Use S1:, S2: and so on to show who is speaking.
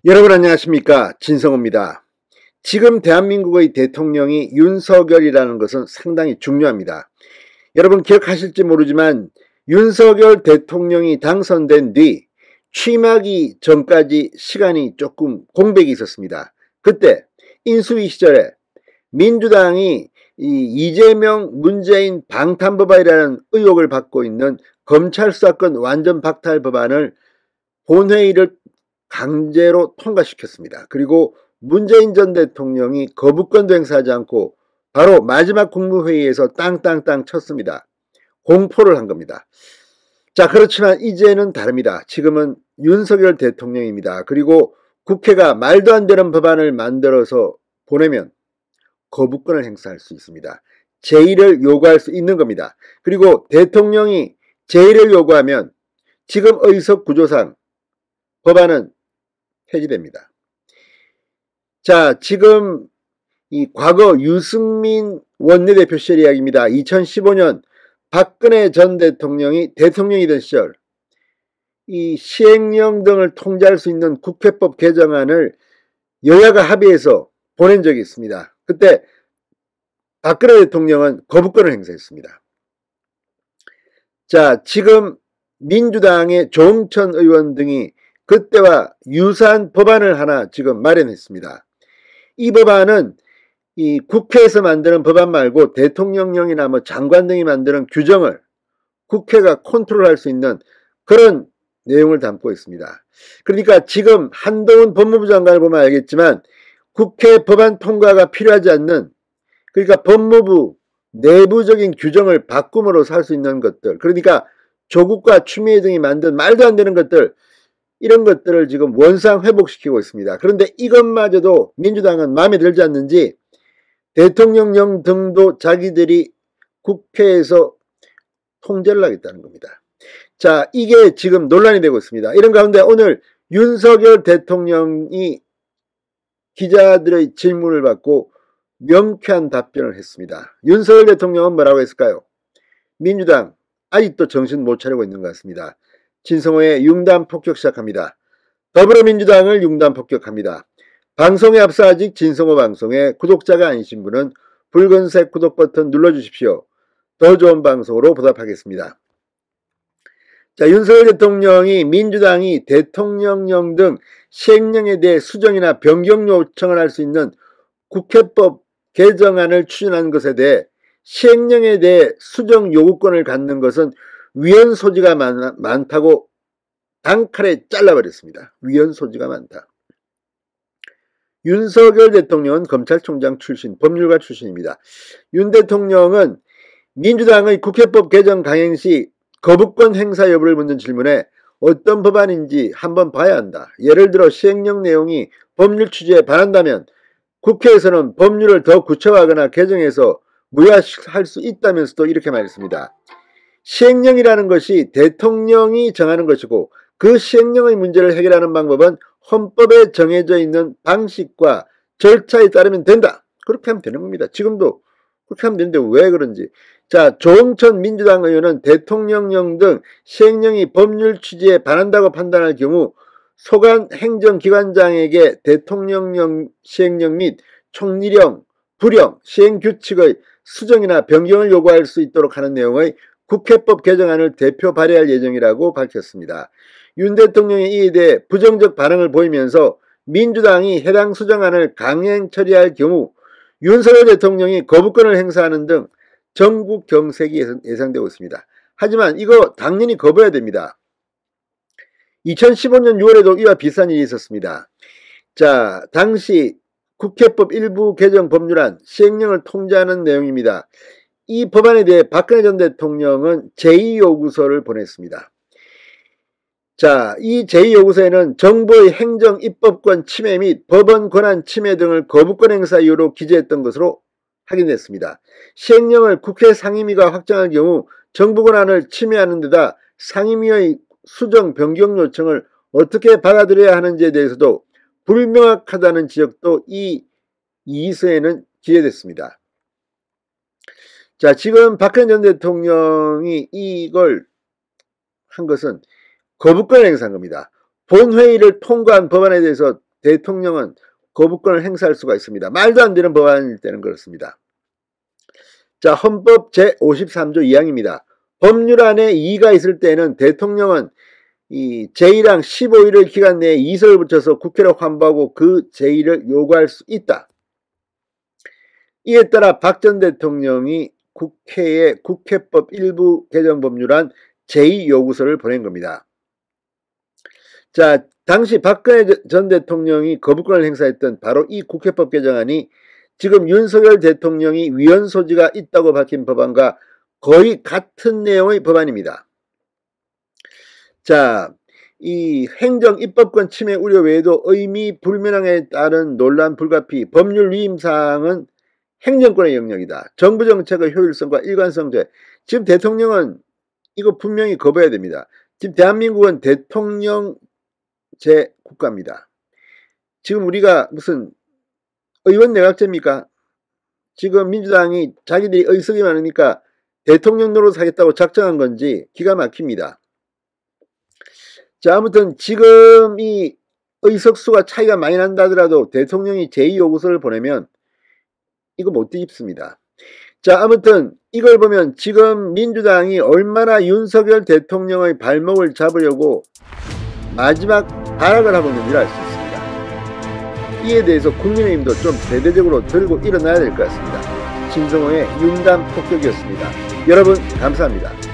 S1: 여러분 안녕하십니까, 진성호입니다. 지금 대한민국의 대통령이 윤석열이라는 것은 상당히 중요합니다. 여러분 기억하실지 모르지만 윤석열 대통령이 당선된 뒤 취임하기 전까지 시간이 조금 공백이 있었습니다. 그때 인수위 시절에 민주당이 이재명 문재인 방탄법안이라는 의혹을 받고 있는 검찰 수사권 완전 박탈 법안을 본회의를 강제로 통과시켰습니다. 그리고 문재인 전 대통령이 거부권도 행사하지 않고 바로 마지막 국무회의에서 땅땅땅 쳤습니다. 공포를 한 겁니다. 자, 그렇지만 이제는 다릅니다. 지금은 윤석열 대통령입니다. 그리고 국회가 말도 안 되는 법안을 만들어서 보내면 거부권을 행사할 수 있습니다. 제의를 요구할 수 있는 겁니다. 그리고 대통령이 제의를 요구하면 지금 의석 구조상 법안은 폐지됩니다. 자, 지금 이 과거 유승민 원내대표 시절 이야기입니다. 2015년 박근혜 전 대통령이 대통령이던 시절 이 시행령 등을 통제할 수 있는 국회법 개정안을 여야가 합의해서 보낸 적이 있습니다. 그때 박근혜 대통령은 거부권을 행사했습니다. 자, 지금 민주당의 조응천 의원 등이 그때와 유사한 법안을 하나 지금 마련했습니다. 이 법안은 이 국회에서 만드는 법안 말고 대통령령이나 장관 등이 만드는 규정을 국회가 컨트롤할 수 있는 그런 내용을 담고 있습니다. 그러니까 지금 한동훈 법무부 장관을 보면 알겠지만 국회 법안 통과가 필요하지 않는, 그러니까 법무부 내부적인 규정을 바꿈으로써 할 수 있는 것들, 그러니까 조국과 추미애 등이 만든 말도 안 되는 것들, 이런 것들을 지금 원상 회복시키고 있습니다. 그런데 이것마저도 민주당은 마음에 들지 않는지 대통령령 등도 자기들이 국회에서 통제를 하겠다는 겁니다. 자, 이게 지금 논란이 되고 있습니다. 이런 가운데 오늘 윤석열 대통령이 기자들의 질문을 받고 명쾌한 답변을 했습니다. 윤석열 대통령은 뭐라고 했을까요? 민주당 아직도 정신 못 차리고 있는 것 같습니다. 진성호의 융단 폭격 시작합니다. 더불어민주당을 융단 폭격합니다. 방송에 앞서 아직 진성호 방송에 구독자가 아니신 분은 붉은색 구독 버튼 눌러주십시오. 더 좋은 방송으로 보답하겠습니다. 자, 윤석열 대통령이 민주당이 대통령령 등 시행령에 대해 수정이나 변경 요청을 할 수 있는 국회법 개정안을 추진한 것에 대해 시행령에 대해 수정 요구권을 갖는 것은 위헌 소지가 많다고 단칼에 잘라버렸습니다. 위헌 소지가 많다. 윤석열 대통령은 검찰총장 출신, 법률가 출신입니다. 윤 대통령은 민주당의 국회법 개정 강행 시 거부권 행사 여부를 묻는 질문에 어떤 법안인지 한번 봐야 한다. 예를 들어 시행령 내용이 법률 취지에 반한다면 국회에서는 법률을 더 구체화하거나 개정해서 무효화할 수 있다면서도 이렇게 말했습니다. 시행령이라는 것이 대통령이 정하는 것이고 그 시행령의 문제를 해결하는 방법은 헌법에 정해져 있는 방식과 절차에 따르면 된다. 그렇게 하면 되는 겁니다. 지금도 그렇게 하면 되는데 왜 그런지. 자, 조응천 민주당 의원은 대통령령 등 시행령이 법률 취지에 반한다고 판단할 경우 소관 행정기관장에게 대통령령 시행령 및 총리령, 부령, 시행규칙의 수정이나 변경을 요구할 수 있도록 하는 내용의 국회법 개정안을 대표 발의할 예정이라고 밝혔습니다. 윤 대통령이 이에 대해 부정적 반응을 보이면서 민주당이 해당 수정안을 강행 처리할 경우 윤석열 대통령이 거부권을 행사하는 등 전국 경색이 예상되고 있습니다. 하지만 이거 당연히 거부해야 됩니다. 2015년 6월에도 이와 비슷한 일이 있었습니다. 자, 당시 국회법 일부 개정 법률안 시행령을 통제하는 내용입니다. 이 법안에 대해 박근혜 전 대통령은 제2요구서를 보냈습니다. 자, 이 제2요구서에는 정부의 행정 입법권 침해 및 법원 권한 침해 등을 거부권 행사 이유로 기재했던 것으로 확인됐습니다. 시행령을 국회 상임위가 확정할 경우 정부 권한을 침해하는 데다 상임위의 수정 변경 요청을 어떻게 받아들여야 하는지에 대해서도 불명확하다는 지적도 이 이서에는 기재됐습니다. 자, 지금 박근혜 전 대통령이 이걸 한 것은 거부권을 행사한 겁니다. 본회의를 통과한 법안에 대해서 대통령은 거부권을 행사할 수가 있습니다. 말도 안 되는 법안일 때는 그렇습니다. 자, 헌법 제53조 2항입니다. 법률안에 이의가 있을 때는 대통령은 이 제1항 15일의 기간 내에 이석을 붙여서 국회로 환부하고 그 제1을 요구할 수 있다. 이에 따라 박 전 대통령이 국회에 국회법 일부 개정 법률안 제2요구서를 보낸 겁니다. 자, 당시 박근혜 전 대통령이 거부권을 행사했던 바로 이 국회법 개정안이 지금 윤석열 대통령이 위헌 소지가 있다고 밝힌 법안과 거의 같은 내용의 법안입니다. 자, 이 행정 입법권 침해 우려 외에도 의미 불명확에 따른 논란 불가피, 법률 위임사항은 행정권의 영역이다. 정부 정책의 효율성과 일관성제. 지금 대통령은 이거 분명히 거부해야 됩니다. 지금 대한민국은 대통령제 국가입니다. 지금 우리가 무슨 의원 내각제입니까? 지금 민주당이 자기들이 의석이 많으니까 대통령 노릇하겠다고 작정한 건지 기가 막힙니다. 자, 아무튼 지금 이 의석수가 차이가 많이 난다 하더라도 대통령이 제2요구서를 보내면 이거 못 뒤집습니다. 자, 아무튼 이걸 보면 지금 민주당이 얼마나 윤석열 대통령의 발목을 잡으려고 마지막 발악을 하고 있는지를 알 수 있습니다. 이에 대해서 국민의힘도 좀 대대적으로 들고 일어나야 될 것 같습니다. 신성호의 윤담 폭격이었습니다. 여러분 감사합니다.